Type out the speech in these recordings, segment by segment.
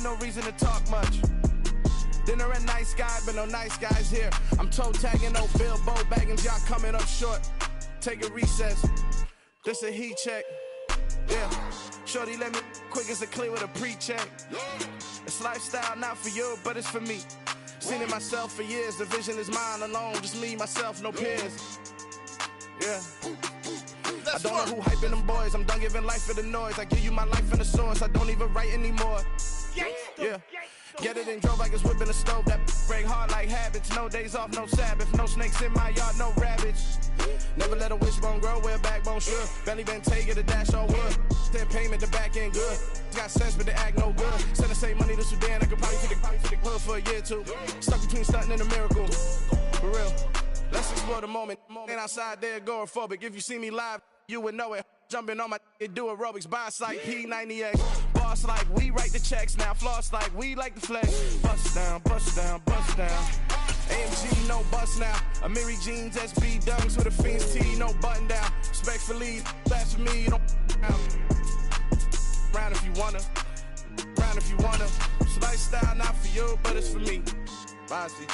no reason to talk much. Dinner at Nice Guy, but no nice guys here. I'm toe tagging, no Bilbo Baggins, y'all coming up short. Take a recess. This a heat check. Yeah. Shorty let me quick as a clear with a pre-check. It's lifestyle, not for you, but it's for me. Seen it myself for years. The vision is mine alone. Just me, myself, no peers. Yeah. I don't know who hyping them boys. I'm done giving life for the noise. I give you my life in the source. I don't even write anymore. Yeah. Get it and drove like it's whipping a stove. That break hard like habits. No days off, no Sabbath. No snakes in my yard, no rabbits. Never let a wishbone grow where a backbone should. Belly been take it, a dash on wood. Then payment, the back end good. Got sense, but they act no good. Send the same money to Sudan. I could probably fit the hood for a year or two. Stuck between stunting and a miracle. For real. Let's explore the moment. Ain't outside there agoraphobic. If you see me live, you would know it. Jumping on my do aerobics, boss like P90X. Boss like we write the checks now. Floss like we like the flex. Bust down, bust down, bust down. AMG, no bust now. Amiri jeans, SB dunks with a Fiends T, no button down. Respectfully, that's for me, you don't round if you wanna. Round if you wanna. It's lifestyle, not for you, but it's for me. Bozzy.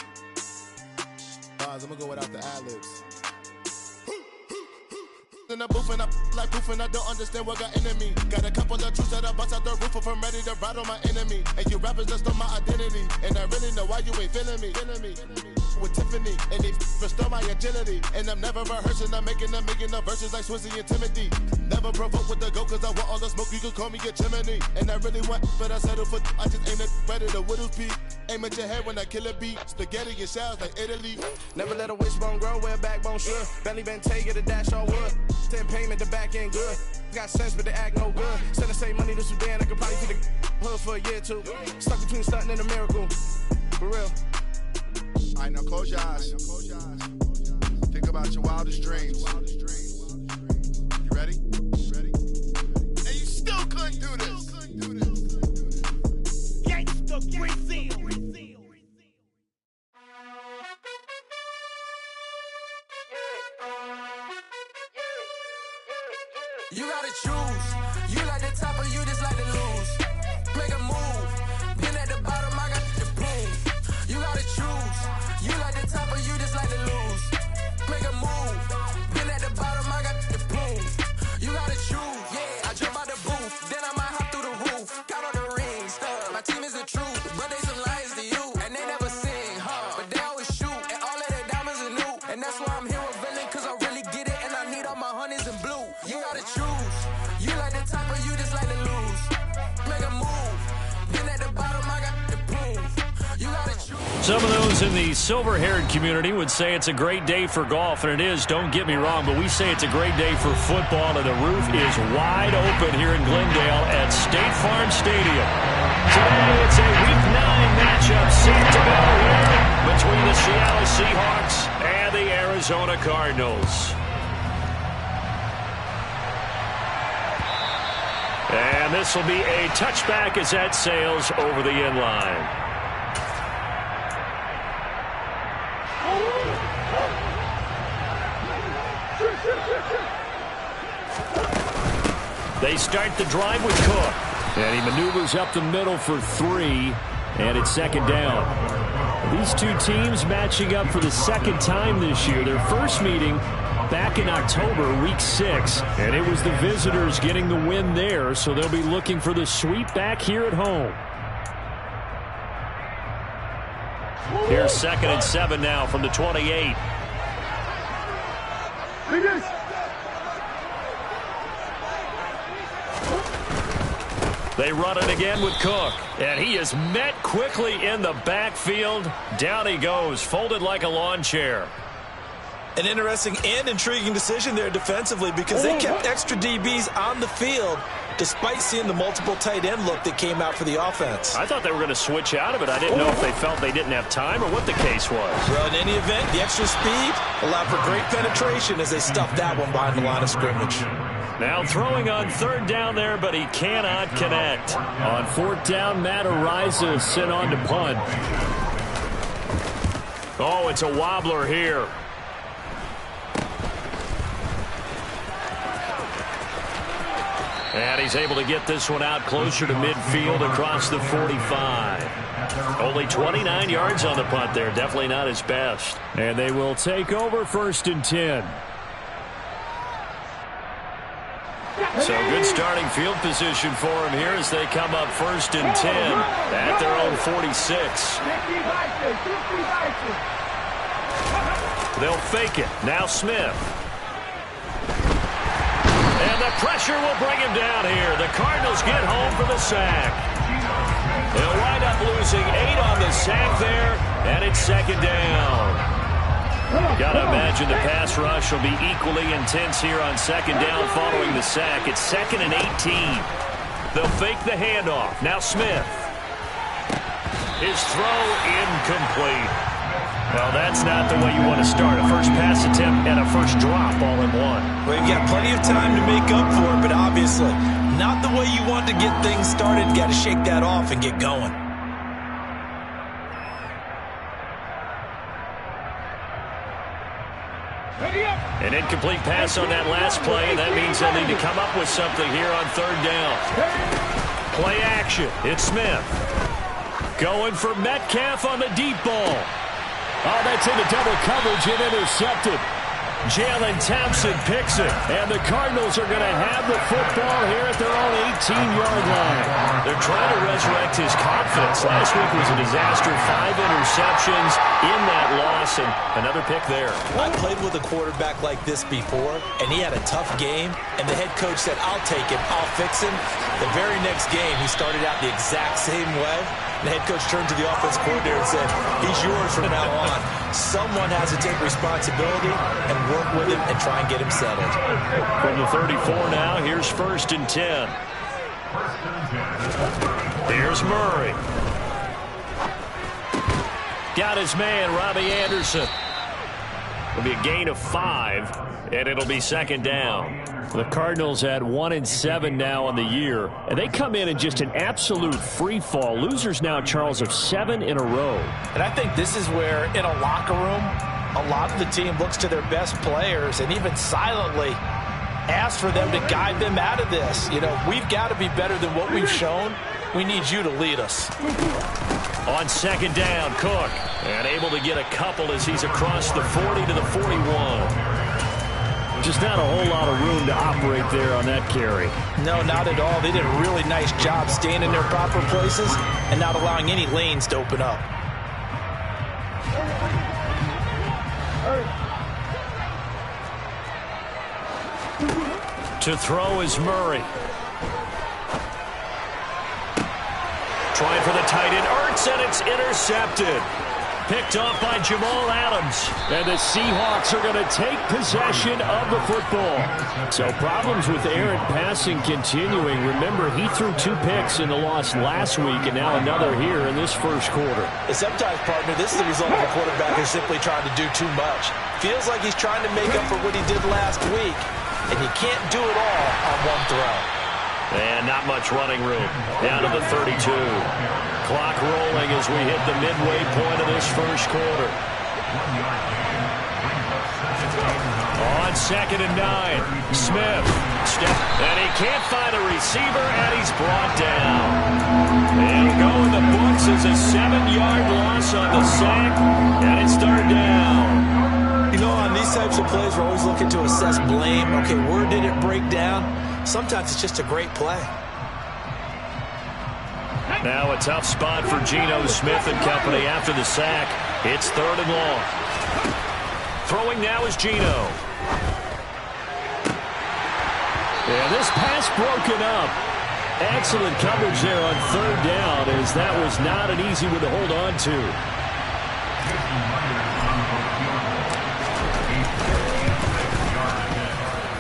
I'm gonna go without the ad-libs. In the booth and I like proof and I don't understand what got into me. Got a couple of truths that I bust out the roof if I'm ready to ride on my enemy. And you rappers just on my identity. And I really know why you ain't feeling me. With Tiffany, and they restore my agility. And I'm never rehearsing, I'm making the verses like Swizzy and Timothy. Never provoke with the go, cause I want all the smoke, you can call me a chimney. And I really want, but I settle for, I just aim it ready to whittle peak. Aim at your head when I kill a beat. Spaghetti and shells like Italy. Never let a wishbone grow where a backbone should. Belly been take it, a dash on wood. 10 payment, the back end good. Got sense, but they act no good. Send the same money to Sudan, I could probably fit the hood for a year or two. Stuck between stunting and a miracle. For real. Alright, now close your eyes. Think about your wildest dreams. You ready? And you still couldn't do this. Gangsta Brazil. You gotta choose. You like the top or you just like to lose. Make a move. Been at the bottom, I got the prove. You gotta choose. You like the top or you just like to lose. Make a move. Been at the bottom, I got the prove. You gotta choose. Yeah, I jump out the booth. Then I might hop through the roof. Count on the rings. My team is the truth. But they some liars to you. And they never sing, but they always shoot. And all of their diamonds are new. And that's why I'm here with villain, cause I really get it. And I need all my honeys in blue. You gotta choose. You like the top or you just like to lose. Make a move. Been at the bottom, I got the proof. You gotta choose. Some of those in the silver-haired community would say it's a great day for golf, and it is, don't get me wrong, but we say it's a great day for football, and the roof is wide open here in Glendale at State Farm Stadium. Today it's a Week 9 matchup set to go here between the Seattle Seahawks and the Arizona Cardinals. And this will be a touchback as that sails over the end line. They start the drive with Cook. And he maneuvers up the middle for 3. And it's second down. These two teams matching up for the second time this year. Their first meeting back in October, Week 6. And it was the visitors getting the win there, so they'll be looking for the sweep back here at home. Here's 2nd and 7 now from the 28. They run it again with Cook. And he is met quickly in the backfield. Down he goes, folded like a lawn chair. An interesting and intriguing decision there defensively because they kept extra DBs on the field despite seeing the multiple tight end look that came out for the offense. I thought they were going to switch out of it. I didn't know if they felt they didn't have time or what the case was. Well, in any event, the extra speed allowed for great penetration as they stuffed that one behind the line of scrimmage. Now throwing on 3rd down there, but he cannot connect. On 4th down, Matt Araiza sent on to punt. Oh, it's a wobbler here. And he's able to get this one out closer to midfield across the 45. Only 29 yards on the punt there. Definitely not his best. And they will take over 1st and 10. So good starting field position for him here as they come up 1st and 10 at their own 46. They'll fake it. Now Smith. And the pressure will bring him down here. The Cardinals get home for the sack. They'll wind up losing 8 on the sack there, and it's 2nd down. Got to imagine the pass rush will be equally intense here on 2nd down following the sack. It's 2nd and 18. They'll fake the handoff. Now Smith. His throw incomplete. Well, that's not the way you want to start. A first pass attempt and a first drop all in one. Well, you've got plenty of time to make up for it, but obviously not the way you want to get things started. You got to shake that off and get going. An incomplete pass on that last play, and that means they'll need to come up with something here on 3rd down. Play action. It's Smith. Going for Metcalf on the deep ball. Oh, that's into double coverage and intercepted. Jalen Thompson picks it, and the Cardinals are going to have the football here at their own 18-yard line. They're trying to resurrect his confidence. Last week was a disaster, 5 interceptions in that loss, and another pick there. I played with a quarterback like this before, and he had a tough game, and the head coach said, I'll take him, I'll fix him. The very next game, he started out the exact same way. The head coach turned to the offense coordinator and said, he's yours from now on. Someone has to take responsibility and work with him and try and get him settled. From the 34 now, here's 1st and 10. Here's Murray. Got his man, Robbie Anderson. It'll be a gain of 5, and it'll be 2nd down. The Cardinals at 1-7 now on the year, and they come in just an absolute free fall. Losers now, Charles, of 7 in a row. And I think this is where, in a locker room, a lot of the team looks to their best players and even silently asks for them to guide them out of this. You know, we've got to be better than what we've shown. We need you to lead us. On 2nd down, Cook, and able to get a couple as he's across the 40 to the 41. Just not a whole lot of room to operate there on that carry. No, not at all. They did a really nice job staying in their proper places and not allowing any lanes to open up. To throw is Murray. Trying for the tight end, Ertz, and it's intercepted. Picked off by Jamal Adams. And the Seahawks are going to take possession of the football. So problems with errant passing continuing. Remember, he threw 2 picks in the loss last week, and now another here in this first quarter. And sometimes, partner, this is the result of a quarterback who's simply trying to do too much. Feels like he's trying to make up for what he did last week, and you can't do it all on one throw. And not much running room. Down to the 32. Clock rolling as we hit the midway point of this first quarter. On 2nd and 9. Smith. Step. And he can't find a receiver, and he's brought down. It'll go in the books as a 7-yard loss on the sack, and it's 3rd down. You know, on these types of plays, we're always looking to assess blame. Okay, where did it break down? Sometimes it's just a great play. Now a tough spot for Geno Smith and company after the sack. It's 3rd and long. Throwing now is Geno. And this pass broken up. Excellent coverage there on 3rd down, as that was not an easy one to hold on to.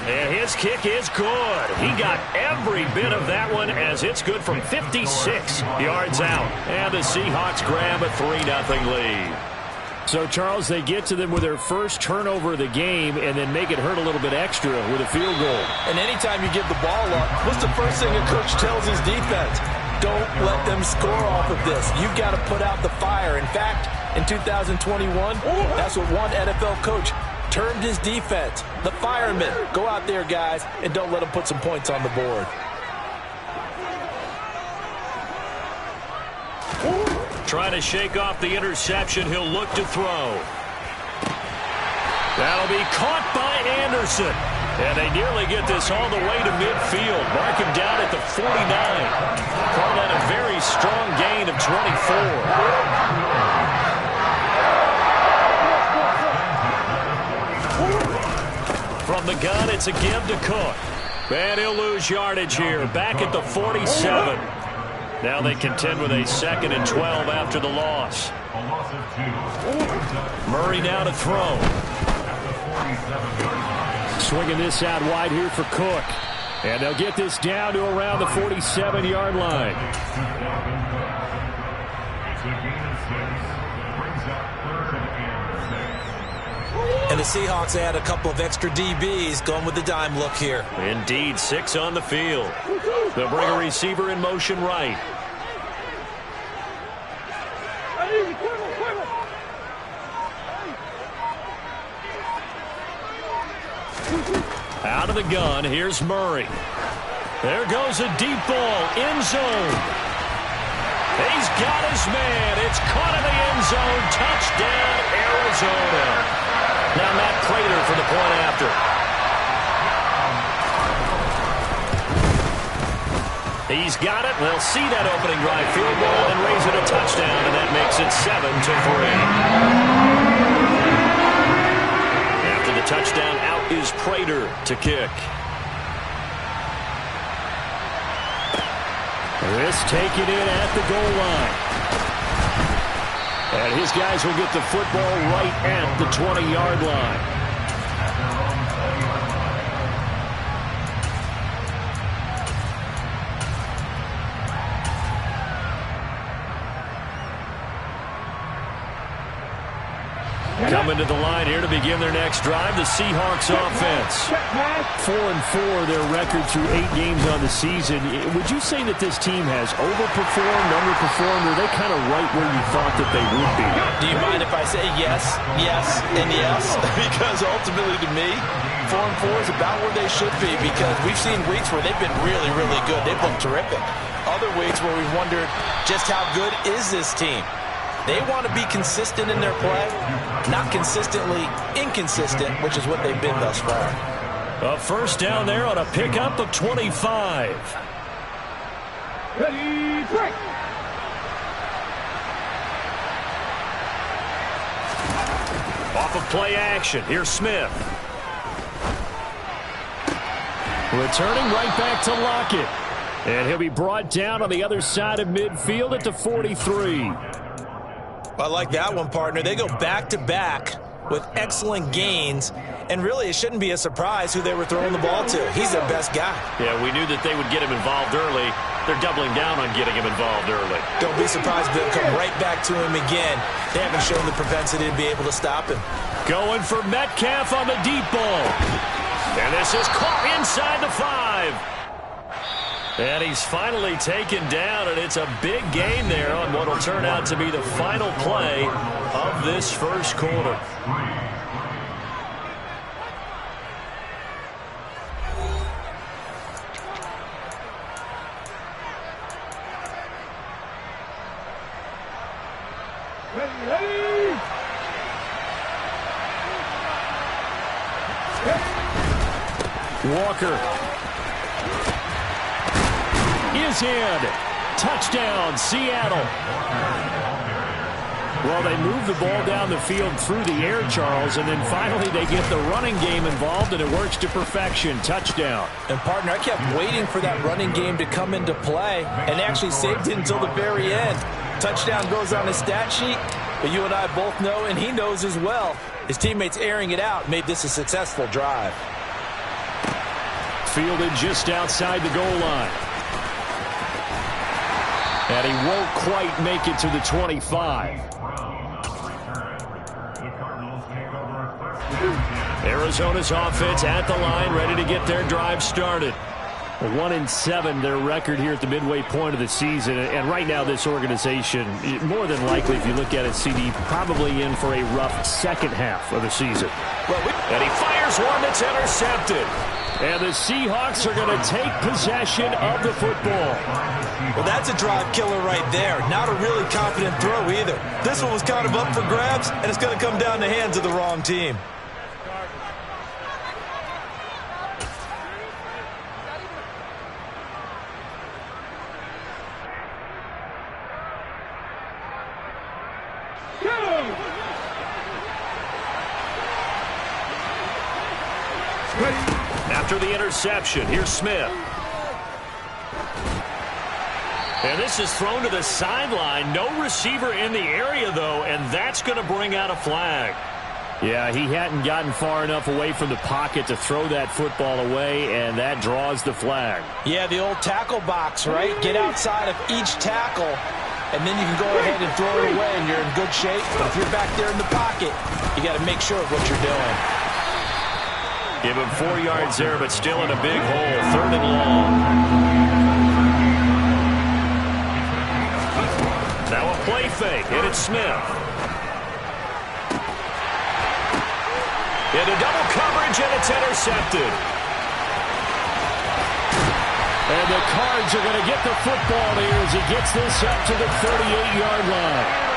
And his kick is good. He got every bit of that one, as it's good from 56 yards out. And the Seahawks grab a 3-0 lead. So, Charles, they get to them with their first turnover of the game and then make it hurt a little bit extra with a field goal. And anytime you give the ball up, what's the first thing a coach tells his defense? Don't let them score off of this. You've got to put out the fire. In fact, in 2021, that's what one NFL coach termed his defense, the firemen. Go out there, guys, and don't let them put some points on the board. trying to shake off the interception. He'll look to throw. That'll be caught by Anderson. And they nearly get this all the way to midfield. Mark him down at the 49. Call that a very strong gain of 24. From the gun, it's a give to Cook. And he'll lose yardage here. Back at the 47. Now they contend with a 2nd and 12 after the loss. Murray now to throw. Swinging this out wide here for Cook. And they'll get this down to around the 47-yard line. And the Seahawks add a couple of extra DBs going with the dime look here. Indeed, 6 on the field. They'll bring a receiver in motion right. Out of the gun, here's Murray. There goes a deep ball, end zone. He's got his man. It's caught in the end zone. Touchdown, Arizona. Now Matt Prater for the point after. He's got it. They'll see that opening drive field goal and raise it a touchdown, and that makes it 7-3. After the touchdown, out is Prater to kick. This taken in at the goal line. And his guys will get the football right at the 20-yard line. Coming to the line here to begin their next drive, the Seahawks offense. 4-4 their record through 8 games on the season. Would you say that this team has overperformed, underperformed, or are they kind of right where you thought that they would be? Do you mind if I say yes, yes, and yes? Because ultimately to me, 4-4 is about where they should be, because we've seen weeks where they've been really, really good. They've looked terrific. Other weeks where we've wondered just how good is this team? They want to be consistent in their play, not consistently inconsistent, which is what they've been thus far. A first down there on a pickup of 25. Ready, break. Off of play action, here's Smith. Returning right back to Lockett. And he'll be brought down on the other side of midfield at the 43. I like that one, partner. They go back-to-back with excellent gains, and really it shouldn't be a surprise who they were throwing the ball to. He's their best guy. Yeah, we knew that they would get him involved early. They're doubling down on getting him involved early. Don't be surprised if they'll come right back to him again. They haven't shown the propensity to be able to stop him. Going for Metcalf on the deep ball. And this is caught inside the 5. And he's finally taken down, and it's a big gain there on what will turn out to be the final play of this first quarter. Walker is in. Touchdown, Seattle. Well, they move the ball down the field through the air, Charles, and then finally they get the running game involved, and it works to perfection. Touchdown. And, partner, I kept waiting for that running game to come into play, and they actually saved it until the very end. Touchdown goes on his stat sheet, but you and I both know, and he knows as well, his teammates airing it out made this a successful drive. Fielded just outside the goal line. And he won't quite make it to the 25. Arizona's offense at the line, ready to get their drive started. 1-7 their record here at the midway point of the season. And right now this organization, more than likely, if you look at it, CD, probably in for a rough second half of the season. And he fires one that's intercepted. And the Seahawks are going to take possession of the football. Well, that's a drive killer right there. Not a really confident throw either. This one was kind of up for grabs, and it's going to come down the hands of the wrong team. After the interception, here's Smith. And this is thrown to the sideline. No receiver in the area, though, and that's going to bring out a flag. Yeah, he hadn't gotten far enough away from the pocket to throw that football away, and that draws the flag. Yeah, the old tackle box, right? Get outside of each tackle, and then you can go ahead and throw it away, and you're in good shape. But if you're back there in the pocket, you got to make sure of what you're doing. Give him 4 yards there, but still in a big hole. 3rd and long. Now a play fake, and it's Smith. Into double coverage, and it's intercepted. And the Cards are going to get the football here as he gets this up to the 38-yard line.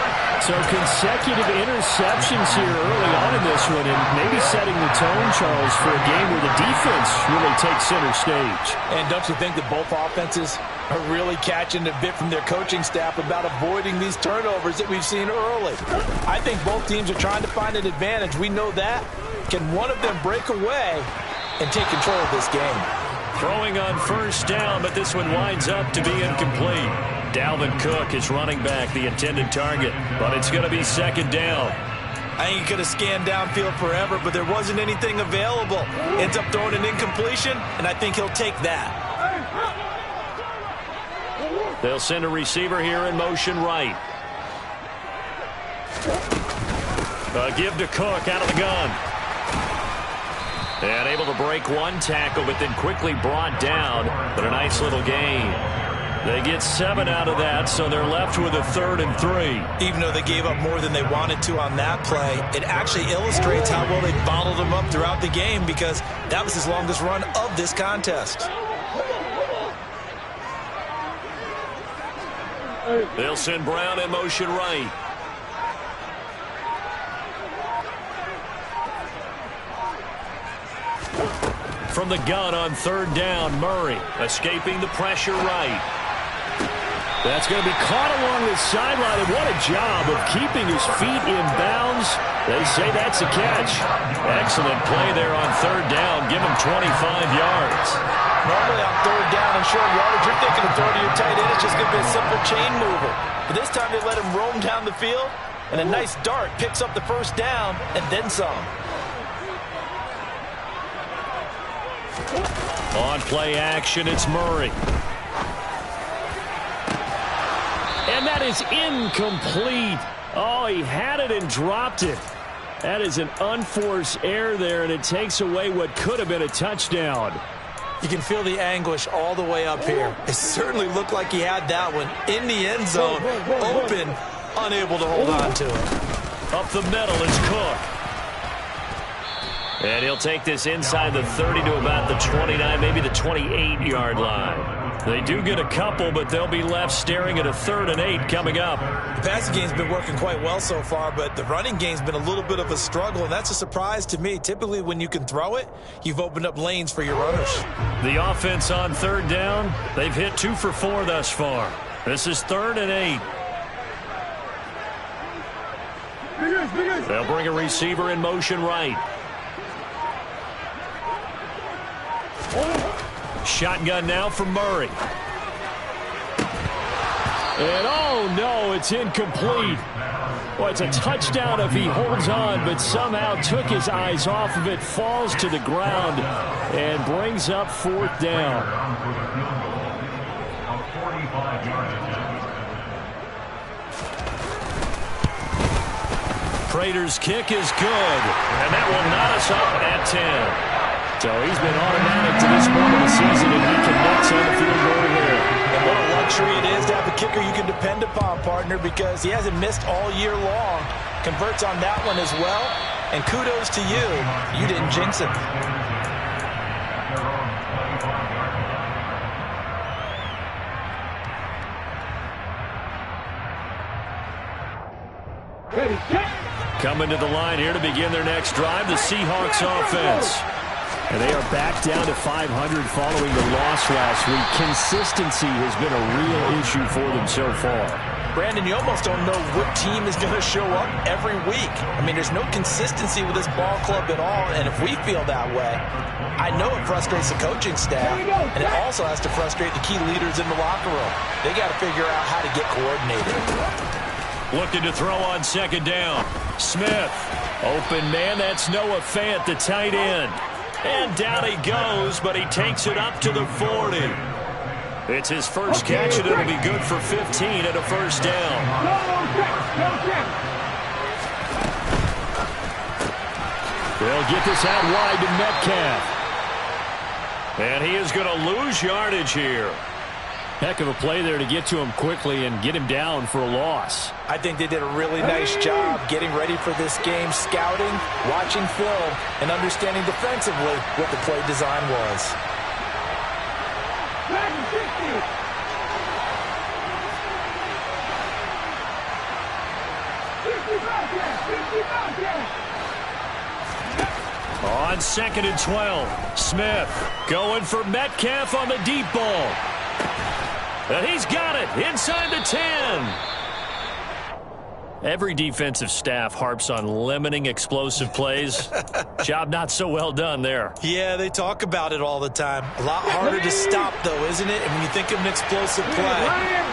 So consecutive interceptions here early on in this one, and maybe setting the tone, Charles, for a game where the defense really takes center stage. And don't you think that both offenses are really catching a bit from their coaching staff about avoiding these turnovers that we've seen early? I think both teams are trying to find an advantage. We know that. Can one of them break away and take control of this game? Throwing on 1st down, but this one winds up to be incomplete. Dalvin Cook is running back, the intended target, but it's going to be 2nd down. I think he could have scanned downfield forever, but there wasn't anything available. Ends up throwing an incompletion, and I think he'll take that. They'll send a receiver here in motion right. Give to Cook out of the gun. And able to break one tackle, but then quickly brought down. But a nice little gain. They get 7 out of that, so they're left with a 3rd and 3. Even though they gave up more than they wanted to on that play, it actually illustrates how well they bottled them up throughout the game, because that was his longest run of this contest. They'll send Brown in motion right. From the gun on 3rd down, Murray escaping the pressure right. That's going to be caught along the sideline, and what a job of keeping his feet in bounds. They say that's a catch. Excellent play there on 3rd down. Give him 25 yards. Normally on 3rd down and short yardage, you're thinking of throwing to your tight end. It's just going to be a simple chain mover. But this time they let him roam down the field, and a nice dart picks up the 1st down and then some. On play action, it's Murray. And that is incomplete. Oh, he had it and dropped it. That is an unforced error there, and it takes away what could have been a touchdown. You can feel the anguish all the way up here. It certainly looked like he had that one in the end zone, open, unable to hold on to it. Up the middle is Cook. And he'll take this inside the 30 to about the 29, maybe the 28-yard line. They do get a couple, but they'll be left staring at a 3rd and 8 coming up. The passing game's been working quite well so far, but the running game's been a little bit of a struggle, and that's a surprise to me. Typically, when you can throw it, you've opened up lanes for your runners. The offense on 3rd down, they've hit 2 for 4 thus far. This is 3rd and 8. They'll bring a receiver in motion right. Shotgun now for Murray. And oh no, it's incomplete. Well, it's a touchdown if he holds on, but somehow took his eyes off of it, falls to the ground, and brings up 4th down. Prater's kick is good, and that will knot us up at 10. So he's been automatic to this point of the season, and he connects on the field goal here. And what a luxury it is to have a kicker you can depend upon, partner, because he hasn't missed all year long. Converts on that one as well, and kudos to you. You didn't jinx him. Coming to the line here to begin their next drive, the Seahawks offense. And they are back down to 500 following the loss last week. Consistency has been a real issue for them so far. Brandon, you almost don't know what team is going to show up every week. I mean, there's no consistency with this ball club at all, and if we feel that way, I know it frustrates the coaching staff, and it also has to frustrate the key leaders in the locker room. They got to figure out how to get coordinated. Looking to throw on second down. Smith. Open man, that's Noah Fant, the tight end. And down he goes, but he takes it up to the 40. It's his first catch, and it'll be good for 15 and a first down. They'll get this out wide to Metcalf. And he is going to lose yardage here. Heck of a play there to get to him quickly and get him down for a loss. I think they did a really nice job getting ready for this game, scouting, watching film, and understanding defensively what the play design was. On 2nd and 12, Smith going for Metcalf on the deep ball. And he's got it inside the 10. Every defensive staff harps on limiting explosive plays. Job not so well done there. Yeah, they talk about it all the time. A lot harder to stop, though, isn't it? And when you think of an explosive play,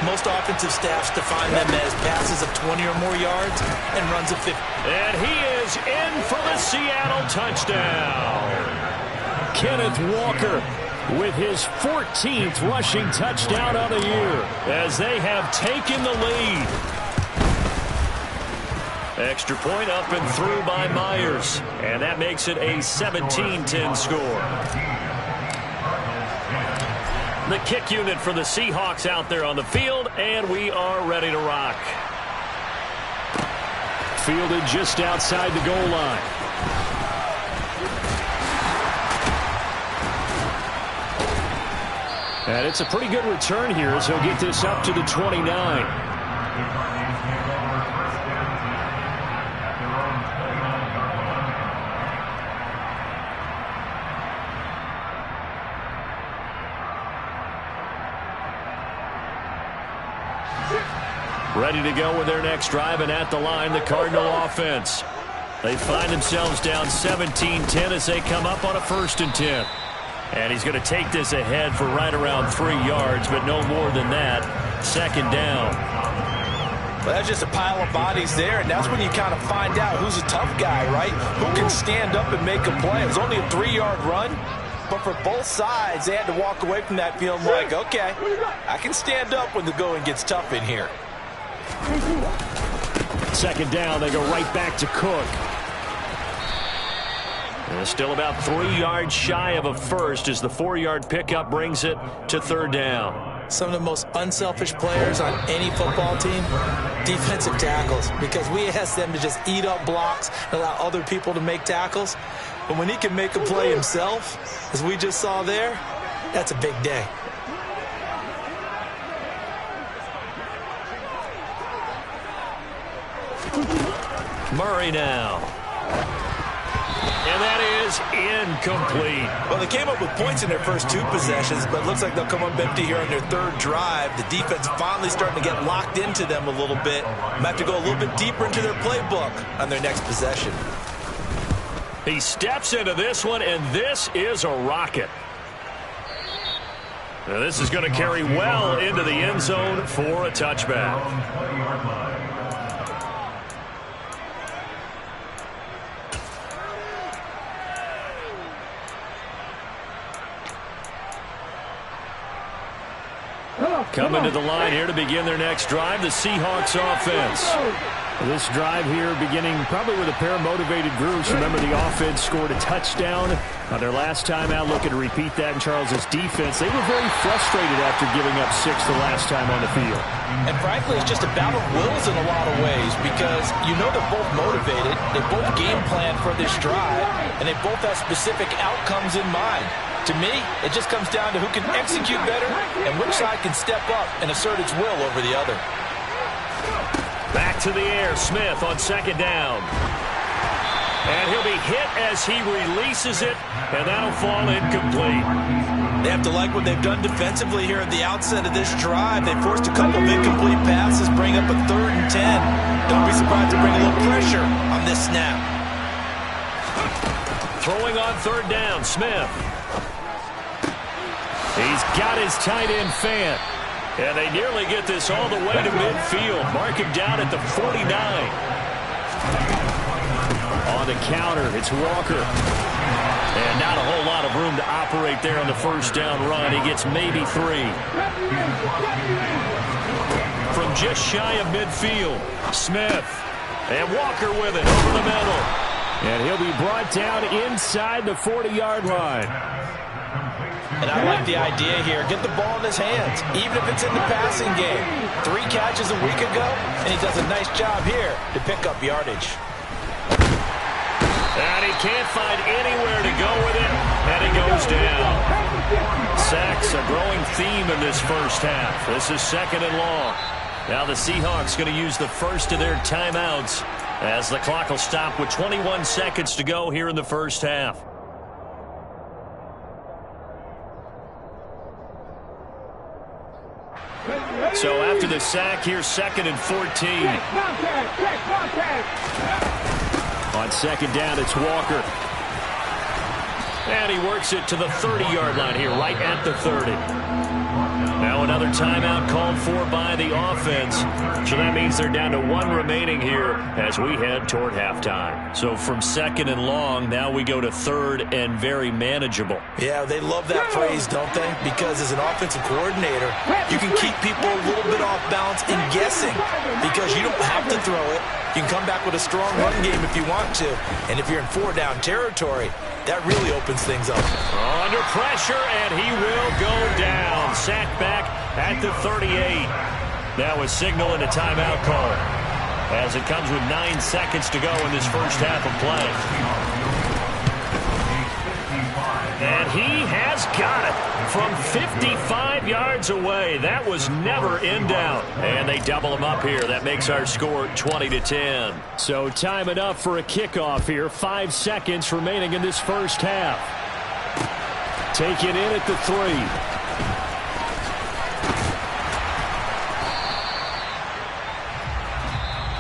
most offensive staffs define them as passes of 20 or more yards and runs of 50. And he is in for the Seattle touchdown. Kenneth Walker with his 14th rushing touchdown of the year as they have taken the lead. Extra point up and through by Myers. And that makes it a 17-10 score. The kick unit for the Seahawks out there on the field, and we are ready to rock. Fielded just outside the goal line. And it's a pretty good return here as he'll get this up to the 29. Ready to go with their next drive, and at the line, the Cardinal offense. They find themselves down 17-10 as they come up on a 1st and 10. And he's going to take this ahead for right around 3 yards, but no more than that. 2nd down. Well, that's just a pile of bodies there, and that's when you kind of find out who's a tough guy, right? Who can stand up and make a play. It was only a 3-yard run, but for both sides, they had to walk away from that feeling like, okay, I can stand up when the going gets tough in here. 2nd down, they go right back to Cook. And still about 3 yards shy of a first as the 4-yard pickup brings it to 3rd down. Some of the most unselfish players on any football team, defensive tackles, because we ask them to just eat up blocks and allow other people to make tackles. But when he can make a play himself, as we just saw there, that's a big day. Murray now. And that is incomplete. Well, they came up with points in their first 2 possessions, but it looks like they'll come up empty here on their 3rd drive. The defense finally starting to get locked into them a little bit. Might have to go a little bit deeper into their playbook on their next possession. He steps into this one, and this is a rocket. Now this is going to carry well into the end zone for a touchback. Coming to the line here to begin their next drive, the Seahawks offense. This drive here beginning probably with a pair of motivated groups. Remember, the offense scored a touchdown on their last time out. Looking to repeat that in Charles's defense. They were very frustrated after giving up 6 the last time on the field. And frankly, it's just a battle of wills in a lot of ways because you know they're both motivated. They both game plan for this drive, and they both have specific outcomes in mind. To me, it just comes down to who can execute better and which side can step up and assert its will over the other. Back to the air, Smith on second down. And he'll be hit as he releases it, and that'll fall incomplete. They have to like what they've done defensively here at the outset of this drive. They forced a couple of incomplete passes, bring up a 3rd and 10. Don't be surprised to bring a little pressure on this snap. Throwing on 3rd down, Smith. He's got his tight end Fant. And they nearly get this all the way to midfield. Mark him down at the 49. On the counter, it's Walker. And not a whole lot of room to operate there on the first down run. He gets maybe 3. From just shy of midfield, Smith. And Walker with it over the middle. And he'll be brought down inside the 40-yard line. And I like the idea here. Get the ball in his hands, even if it's in the passing game. 3 catches a week ago, and he does a nice job here to pick up yardage. And he can't find anywhere to go with it, and he goes down. Sacks, a growing theme in this first half. This is 2nd and long. Now the Seahawks going to use the first of their timeouts as the clock will stop with 21 seconds to go here in the first half. So after the sack, here's 2nd and 14. On second down, it's Walker. And he works it to the 30-yard line here, right at the 30. Now another timeout called for by the offense. So that means they're down to 1 remaining here as we head toward halftime. So from 2nd and long, now we go to 3rd and very manageable. Yeah, they love that phrase, don't they? Because as an offensive coordinator, you can keep people a little bit off balance and guessing because you don't have to throw it. You can come back with a strong run game if you want to. And if you're in 4-down territory, that really opens things up. Under pressure, and he will go down. Sacked back at the 38. Now a signal and a timeout call as it comes with 9 seconds to go in this first half of play. And he has got it from 55 yards away. That was never in doubt. And they double him up here. That makes our score 20-10. So time enough for a kickoff here. 5 seconds remaining in this first half. Taken in at the 3.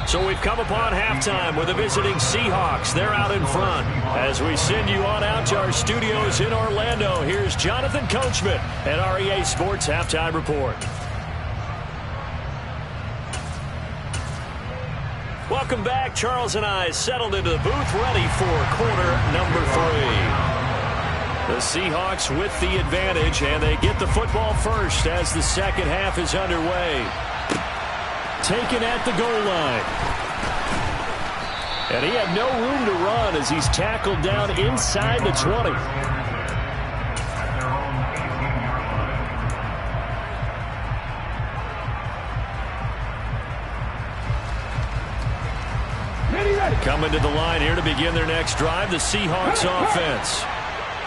So we've come upon halftime with the visiting Seahawks. They're out in front. As we send you on out to our studios in Orlando, here's Jonathan Coachman at REA Sports Halftime Report. Welcome back. Charles and I settled into the booth, ready for quarter number 3. The Seahawks with the advantage, and they get the football first as the second half is underway. Taken at the goal line. And he had no room to run as he's tackled down inside the 20. Coming to the line here to begin their next drive, the Seahawks offense.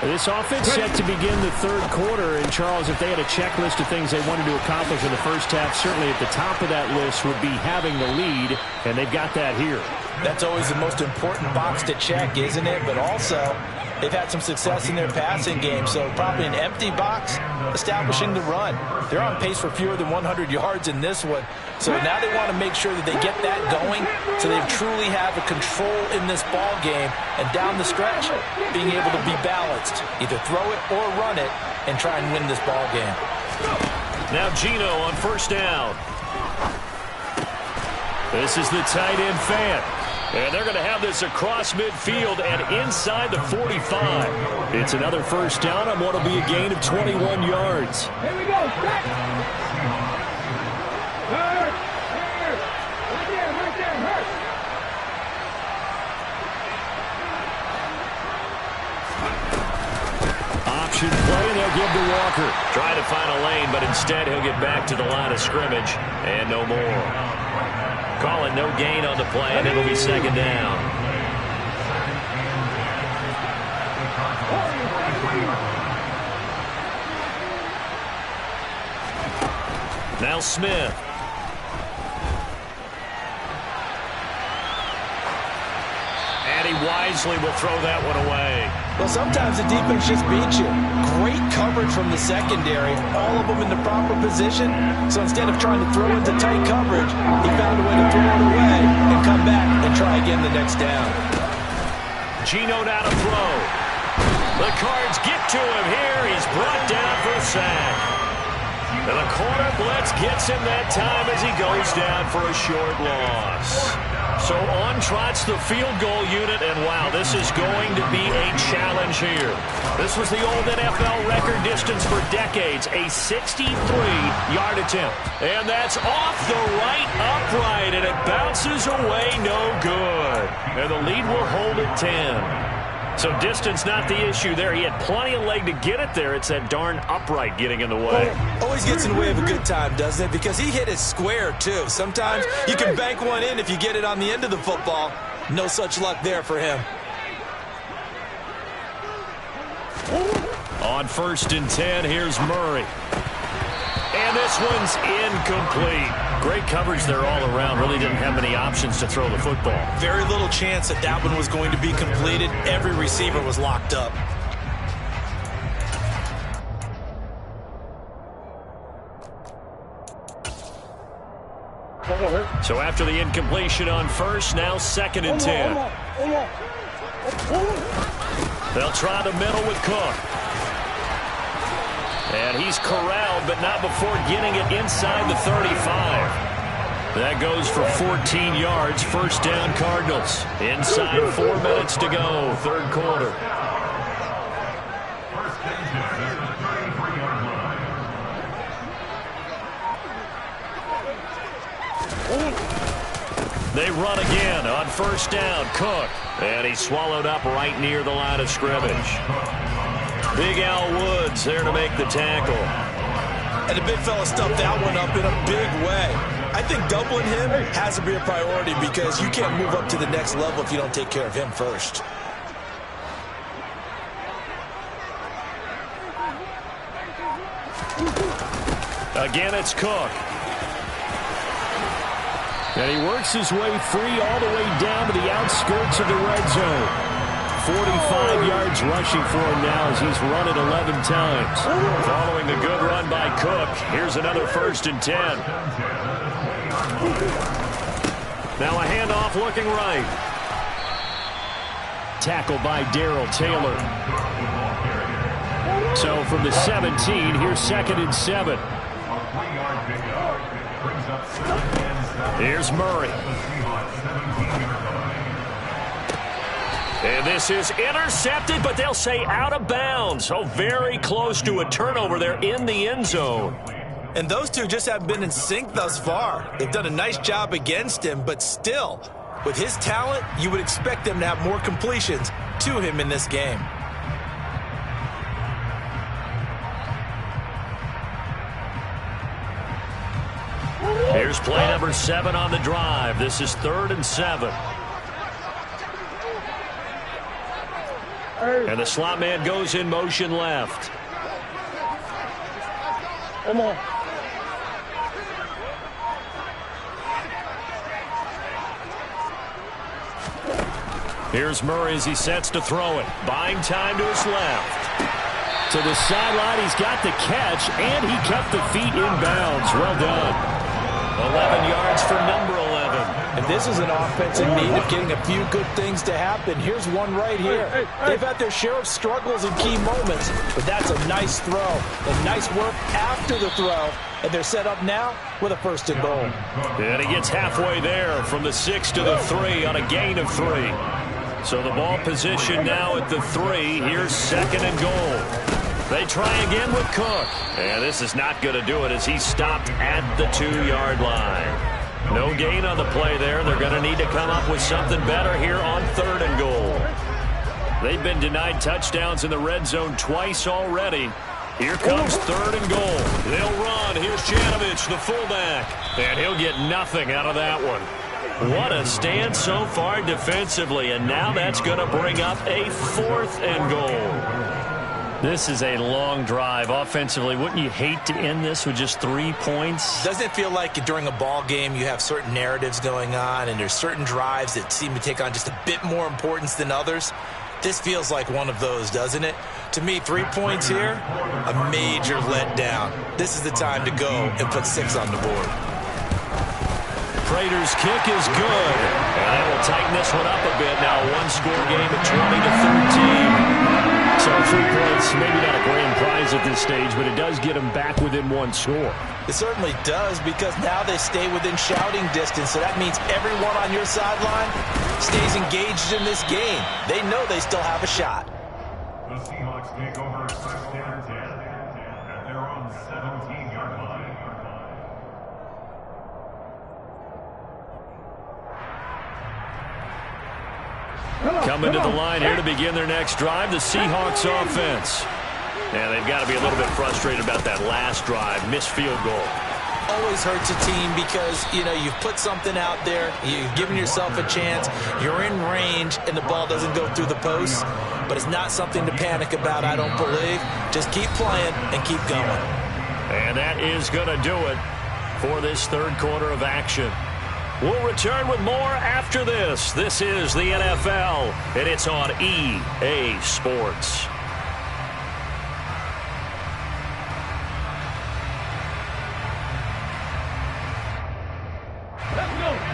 This offense set to begin the third quarter, and Charles, if they had a checklist of things they wanted to accomplish in the first half, certainly at the top of that list would be having the lead, and they've got that here. That's always the most important box to check, isn't it? But also, they've had some success in their passing game, so probably an empty box establishing the run. They're on pace for fewer than 100 yards in this one, so now they want to make sure that they get that going so they truly have a control in this ball game, and down the stretch, being able to be balanced, either throw it or run it, and try and win this ball game. Now Geno on first down. This is the tight end Fant. And they're going to have this across midfield and inside the 45. It's another first down on what will be a gain of 21 yards. Here we go. Hurt. Right there. Hurt. Option play, and they'll give to Walker. Trying to find a lane, but instead he'll get back to the line of scrimmage and no more. Call it no gain on the play, and it'll be second down. Now Smith. wisely will throw that one away. Well, sometimes the defense just beats you. Great coverage from the secondary, all of them in the proper position. So instead of trying to throw into tight coverage, he found a way to throw it away and come back and try again the next down. Geno now to throw. The Cards get to him here. He's brought down for a sack. And the corner blitz gets him that time as he goes down for a short loss. So on trots the field goal unit, and wow, this is going to be a challenge here. This was the old NFL record distance for decades, a 63-yard attempt. And that's off the right upright, and it bounces away no good. And the lead will hold at 10. So distance not the issue there. He had plenty of leg to get it there. It's that darn upright getting in the way. Always gets in the way of a good time, doesn't it? Because he hit it square, too. Sometimes you can bank one in if you get it on the end of the football. No such luck there for him. On 1st and 10, here's Murray. And this one's incomplete. Great coverage there all around. Really didn't have many options to throw the football. Very little chance that that one was going to be completed. Every receiver was locked up. So after the incompletion on 1st, now 2nd and 10. They'll try the middle with Cook. And he's corralled, but not before getting it inside the 35. That goes for 14 yards. 1st down, Cardinals. Inside 4 minutes to go, 3rd quarter. They run again on 1st down, Cook. And he's swallowed up right near the line of scrimmage. Big Al Woods there to make the tackle. And the big fella stuffed that one up in a big way. I think doubling him has to be a priority because you can't move up to the next level if you don't take care of him first. Again, it's Cook. And he works his way free all the way down to the outskirts of the red zone. 45 yards rushing for him now as he's run it 11 times. Following a good run by Cook, here's another 1st and 10. Now a handoff looking right. Tackled by Darrell Taylor. So from the 17, here's 2nd and 7. Here's Murray. And this is intercepted, but they'll say out of bounds. So very close to a turnover there in the end zone. And those two just haven't been in sync thus far. They've done a nice job against him, but still, with his talent, you would expect them to have more completions to him in this game. Here's play number 7 on the drive. This is 3rd and 7. And the slot man goes in motion left. Come on. Here's Murray as he sets to throw it. Buying time to his left. To the sideline, he's got the catch, and he kept the feet in bounds. Well done. 11 yards for number 11. And this is an offense in need of getting a few good things to happen. Here's one right here. They've had their share of struggles in key moments, but that's a nice throw and nice work after the throw. And they're set up now with a 1st and goal. And he gets halfway there from the 6 to the 3 on a gain of 3. So the ball position now at the 3. Here's 2nd and goal. They try again with Cook. And this is not going to do it as he's stopped at the 2-yard line. No gain on the play there. They're going to need to come up with something better here on 3rd and goal. They've been denied touchdowns in the red zone twice already. Here comes 3rd and goal. They'll run. Here's Janovich, the fullback. And he'll get nothing out of that one. What a stand so far defensively. And now that's going to bring up a 4th and goal. This is a long drive offensively. Wouldn't you hate to end this with just 3 points? Doesn't it feel like during a ball game you have certain narratives going on and there's certain drives that seem to take on just a bit more importance than others? This feels like one of those, doesn't it? To me, 3 points here, a major letdown. This is the time to go and put 6 on the board. Prater's kick is good. And that will tighten this one up a bit now. One-score game at 20-13. So 3 points, maybe not a grand prize at this stage, but it does get them back within 1 score. It certainly does, because now they stay within shouting distance, so that means everyone on your sideline stays engaged in this game. They know they still have a shot. The Seahawks take over first down 10 at their own 17-yard line. Coming to the line here to begin their next drive, the Seahawks offense. And they've got to be a little bit frustrated about that last drive, missed field goal. Always hurts a team because, you've put something out there, you've given yourself a chance, you're in range, and the ball doesn't go through the posts. But it's not something to panic about, I don't believe. Just keep playing and keep going. And that is going to do it for this third quarter of action. We'll return with more after this. This is the NFL, and it's on EA Sports.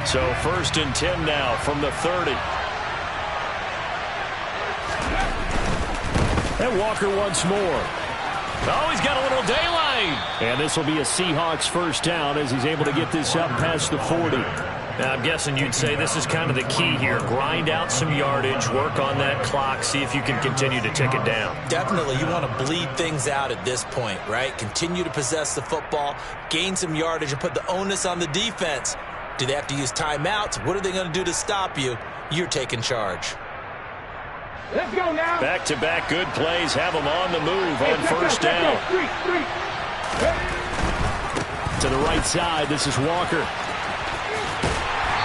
So 1st and 10 now from the 30. And Walker once more. Oh, he's got a little daylight. And this will be a Seahawks first down as he's able to get this up past the 40. Now, I'm guessing you'd say this is kind of the key here. Grind out some yardage, work on that clock, see if you can continue to tick it down. Definitely. You want to bleed things out at this point, right? Continue to possess the football, gain some yardage, and put the onus on the defense. Do they have to use timeouts? What are they going to do to stop you? You're taking charge. Let's go now. Back-to-back good plays have them on the move on first down. To the right side, this is Walker.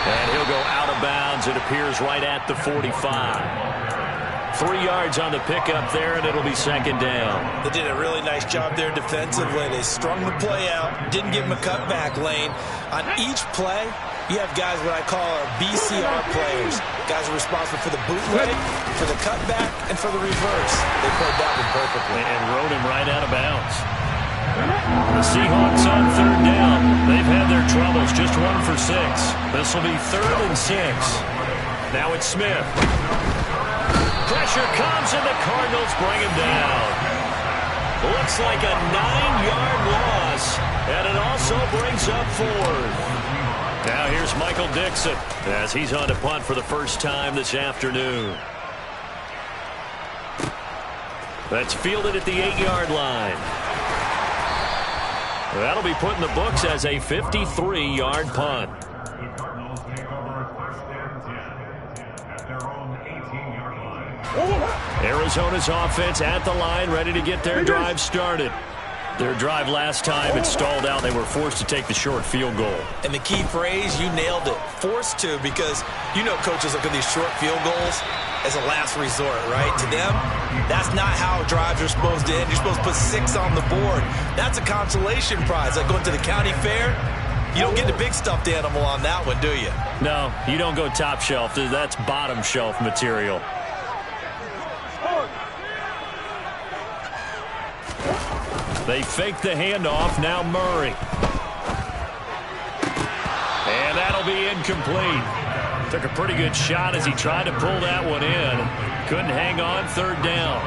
And he'll go out of bounds. It appears right at the 45. 3 yards on the pickup there, and it'll be second down. They did a really nice job there defensively. They strung the play out, didn't give him a cutback lane. On each play, you have guys what I call our BCR players. Guys are responsible for the bootleg, for the cutback, and for the reverse. They played that one perfectly. And rode him right out of bounds. The Seahawks on third down. They've had their troubles, just 1 for 6. This will be 3rd and 6. Now it's Smith. Pressure comes, and the Cardinals bring him down. Looks like a 9-yard loss, and it also brings up 4th. Now here's Michael Dixon as he's on to punt for the first time this afternoon. That's fielded at the 8-yard line. That'll be put in the books as a 53-yard punt. The Cardinals take over first down 10 at their own 18-yard line. Arizona's offense at the line, ready to get their drive started. Their drive last time, it stalled out. They were forced to take the short field goal. And the key phrase, you nailed it. Forced to, because coaches look at these short field goals as a last resort, right? To them, that's not how drives are supposed to end. You're supposed to put 6 on the board. That's a consolation prize. Like going to the county fair, you don't get the big stuffed animal on that one, do you? No, you don't go top shelf. That's bottom shelf material. They fake the handoff. Now Murray. And that'll be incomplete. Took a pretty good shot as he tried to pull that one in. Couldn't hang on. Third down.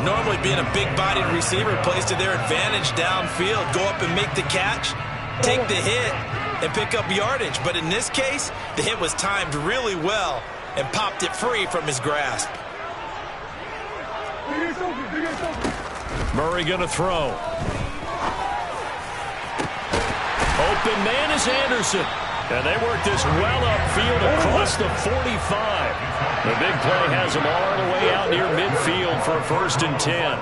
Normally being a big-bodied receiver plays to their advantage downfield. Go up and make the catch, take the hit, and pick up yardage. But in this case, the hit was timed really well and popped it free from his grasp. Murray going to throw. Open man is Anderson. And they work this well upfield across the 45. The big play has them all the way out near midfield for a 1st and 10.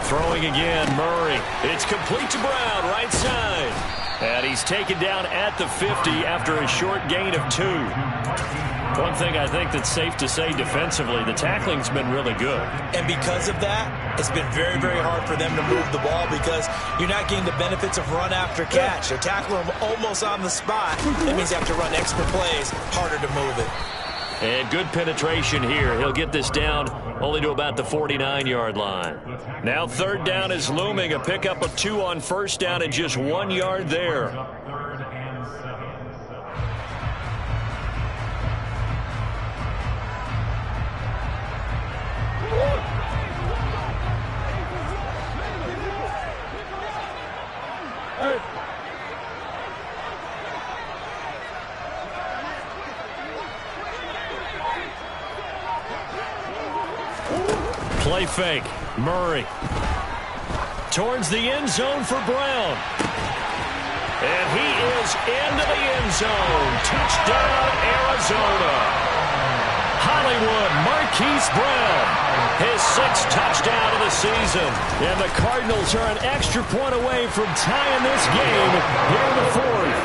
Throwing again, Murray. It's complete to Brown, right side. And he's taken down at the 50 after a short gain of 2. One thing I think that's safe to say defensively, the tackling's been really good. And because of that, it's been very, very hard for them to move the ball because you're not getting the benefits of run after catch. They're tackling them almost on the spot. That means you have to run extra plays, harder to move it. And good penetration here. He'll get this down only to about the 49-yard line. Now 3rd down is looming. A pickup of 2 on 1st down and just 1 yard there. Play fake. Murray. Towards the end zone for Brown. And he is into the end zone. Touchdown, Arizona. Hollywood Marquise Brown. His 6th touchdown of the season. And the Cardinals are an extra point away from tying this game here in the 4th.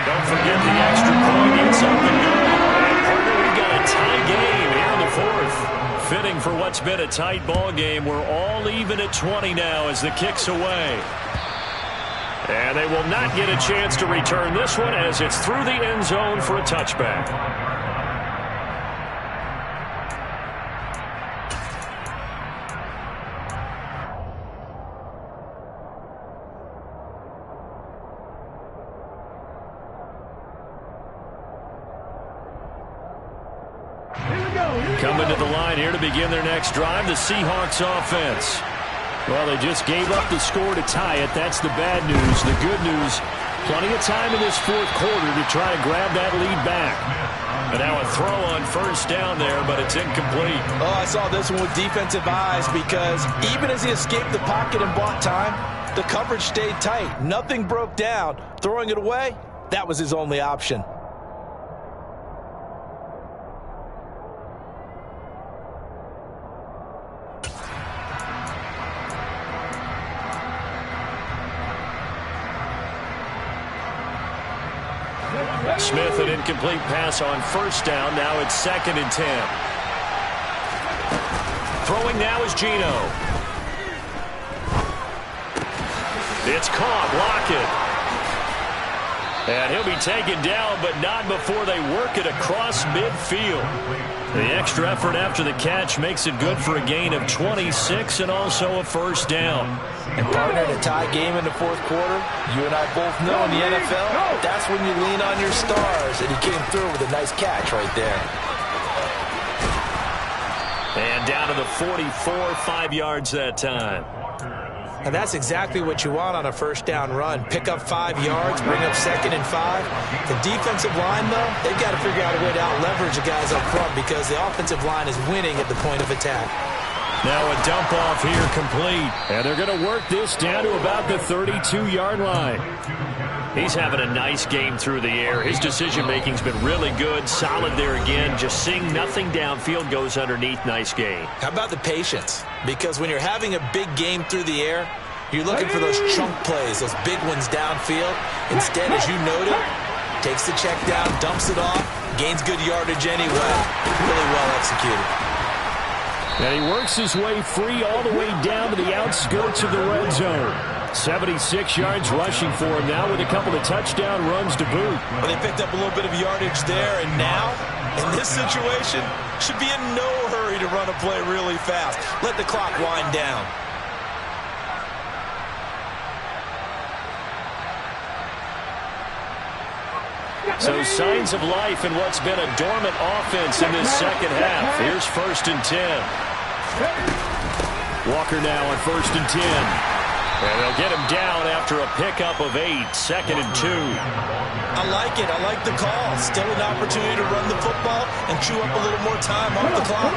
Don't forget the extra point. It's up and good. And partner, we've got a tie game here in the 4th. Fitting for what's been a tight ball game. We're all even at 20 now as the kick's away. And they will not get a chance to return this one as it's through the end zone for a touchback. Coming to the line here to begin their next drive, the Seahawks offense. Well, they just gave up the score to tie it. That's the bad news. The good news, plenty of time in this 4th quarter to try to grab that lead back. And now a throw on 1st down there, but it's incomplete. Oh, I saw this one with defensive eyes because even as he escaped the pocket and bought time, the coverage stayed tight. Nothing broke down. Throwing it away, that was his only option. Smith, an incomplete pass on 1st down. Now it's 2nd and 10. Throwing now is Geno. It's caught. Lockett. And he'll be taken down, but not before they work it across midfield. The extra effort after the catch makes it good for a gain of 26 and also a 1st down. And partner, in a tie game in the 4th quarter, you and I both know in the NFL, that's when you lean on your stars, and he came through with a nice catch right there. And down to the 44, 5 yards that time. And that's exactly what you want on a 1st down run. Pick up 5 yards, bring up 2nd and 5. The defensive line, though, they've got to figure out a way to out-leverage the guys up front because the offensive line is winning at the point of attack. Now a dump off here complete. And they're going to work this down to about the 32-yard line. He's having a nice game through the air. His decision-making's been really good. Solid there again. Just seeing nothing downfield goes underneath. Nice game. How about the patience? Because when you're having a big game through the air, you're looking for those chunk plays, those big ones downfield. Instead, as you noted, takes the check down, dumps it off, gains good yardage anyway. Really well executed. And he works his way free all the way down to the outskirts of the red zone. 76 yards rushing for him now with a couple of touchdown runs to boot. Well, they picked up a little bit of yardage there, and now, in this situation, should be in no hurry to run a play really fast. Let the clock wind down. So signs of life in what's been a dormant offense in this second half. Here's 1st and 10. Walker now on 1st and 10. And they'll get him down after a pickup of 8, 2nd and 2. I like it. I like the call. Still an opportunity to run the football and chew up a little more time off the clock.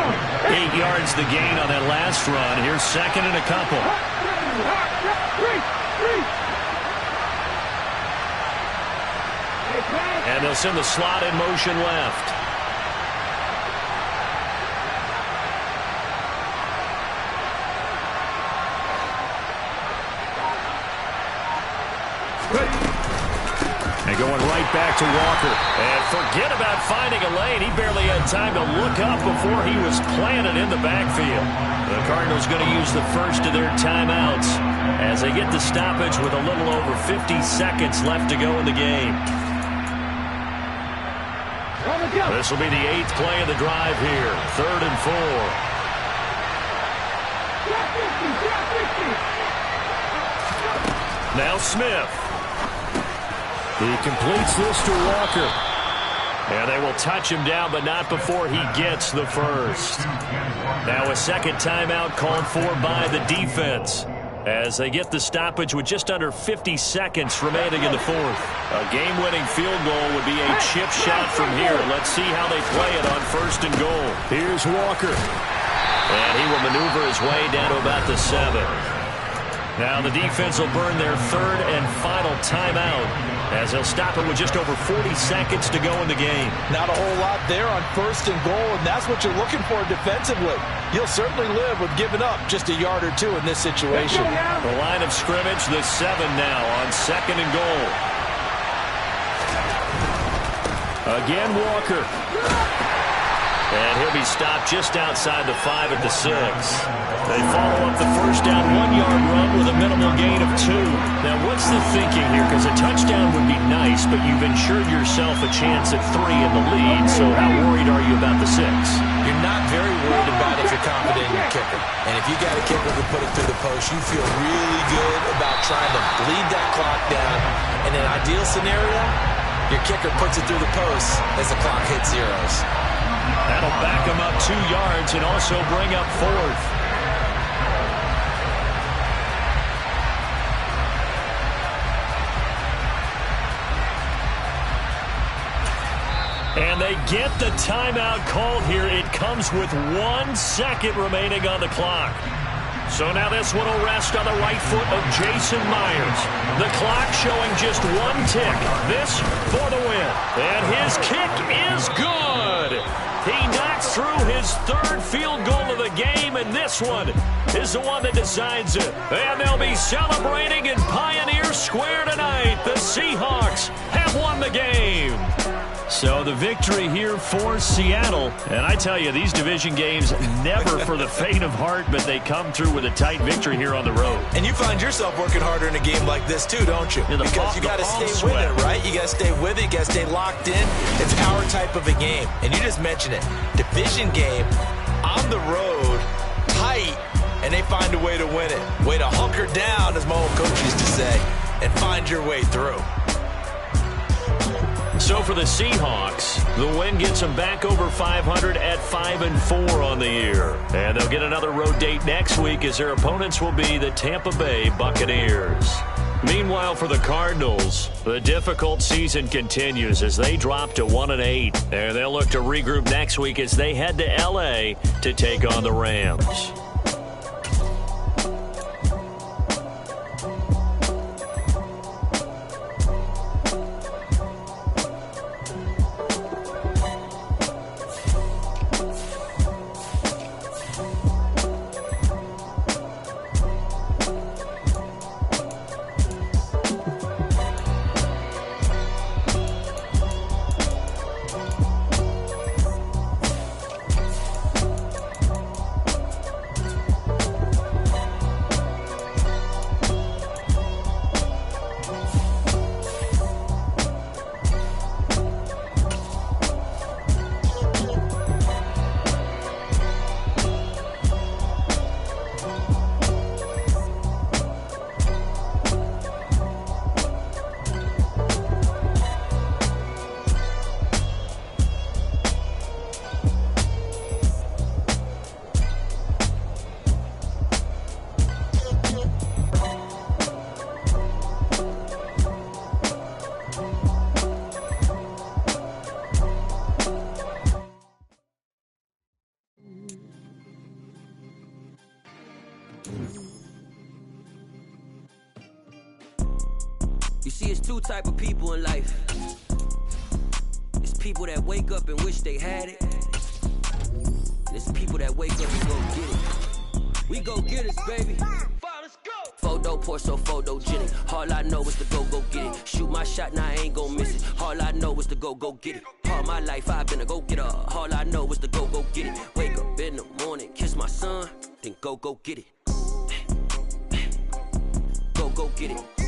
8 yards the gain on that last run. Here's 2nd and a couple. And they'll send the slot in motion left. it back to Walker. And forget about finding a lane. He barely had time to look up before he was planted in the backfield. The Cardinals going to use the first of their timeouts as they get the stoppage with a little over 50 seconds left to go in the game. This will be the 8th play of the drive here. 3rd and 4. Now Smith. He completes this to Walker. And they will touch him down, but not before he gets the first. Now a second timeout called for by the defense as they get the stoppage with just under 50 seconds remaining in the 4th. A game-winning field goal would be a chip shot from here. Let's see how they play it on 1st and goal. Here's Walker. And he will maneuver his way down to about the 7. Now the defense will burn their 3rd and final timeout as they'll stop it with just over 40 seconds to go in the game. Not a whole lot there on 1st and goal, and that's what you're looking for defensively. You'll certainly live with giving up just a yard or 2 in this situation. The line of scrimmage, the 7 now on 2nd and goal. Again, Walker. And he'll be stopped just outside the 5 at the 6. They follow up the first down 1-yard run with a minimal gain of 2. Now, what's the thinking here? Because a touchdown would be nice, but you've ensured yourself a chance at 3 in the lead. So how worried are you about the 6? You're not very worried about it if you're confident in your kicker. And if you got a kicker who put it through the post, you feel really good about trying to bleed that clock down. In an ideal scenario, your kicker puts it through the post as the clock hits zeros. That'll back him up 2 yards and also bring up 4th. And they get the timeout called here. It comes with 1 second remaining on the clock. So now this one will rest on the right foot of Jason Myers. The clock showing just 1 tick. This for the win. And his kick is good. He knocks through his 3rd field goal of the game, and this one is the one that decides it. And they'll be celebrating in Pioneer Square tonight. The Seahawks have won the game. So the victory here for Seattle. And I tell you, these division games never for the faint of heart, but they come through with a tight victory here on the road. And you find yourself working harder in a game like this too, don't you? Because you got to stay with it, right? You got to stay with it. You got to stay locked in. It's our type of a game. And you just mentioned it. Division game on the road, tight, and they find a way to win it. Way to hunker down, as my old coach used to say, and find your way through. So for the Seahawks, the win gets them back over 500 at 5-4 on the year. And they'll get another road date next week as their opponents will be the Tampa Bay Buccaneers. Meanwhile, for the Cardinals, the difficult season continues as they drop to 1-8. And they'll look to regroup next week as they head to L.A. to take on the Rams. You see, it's 2 type of people in life. It's people that wake up and wish they had it. And it's people that wake up and go get it. We go get it, baby. Let's go. Photo pour so photogenic. All I know is to go get it. Shoot my shot. shot, now I ain't gon' miss it. All I know is to go get it. All my life I've been a go-getter. All I know is to go get it. Wake up in the morning, kiss my son, then go get it. Go get it.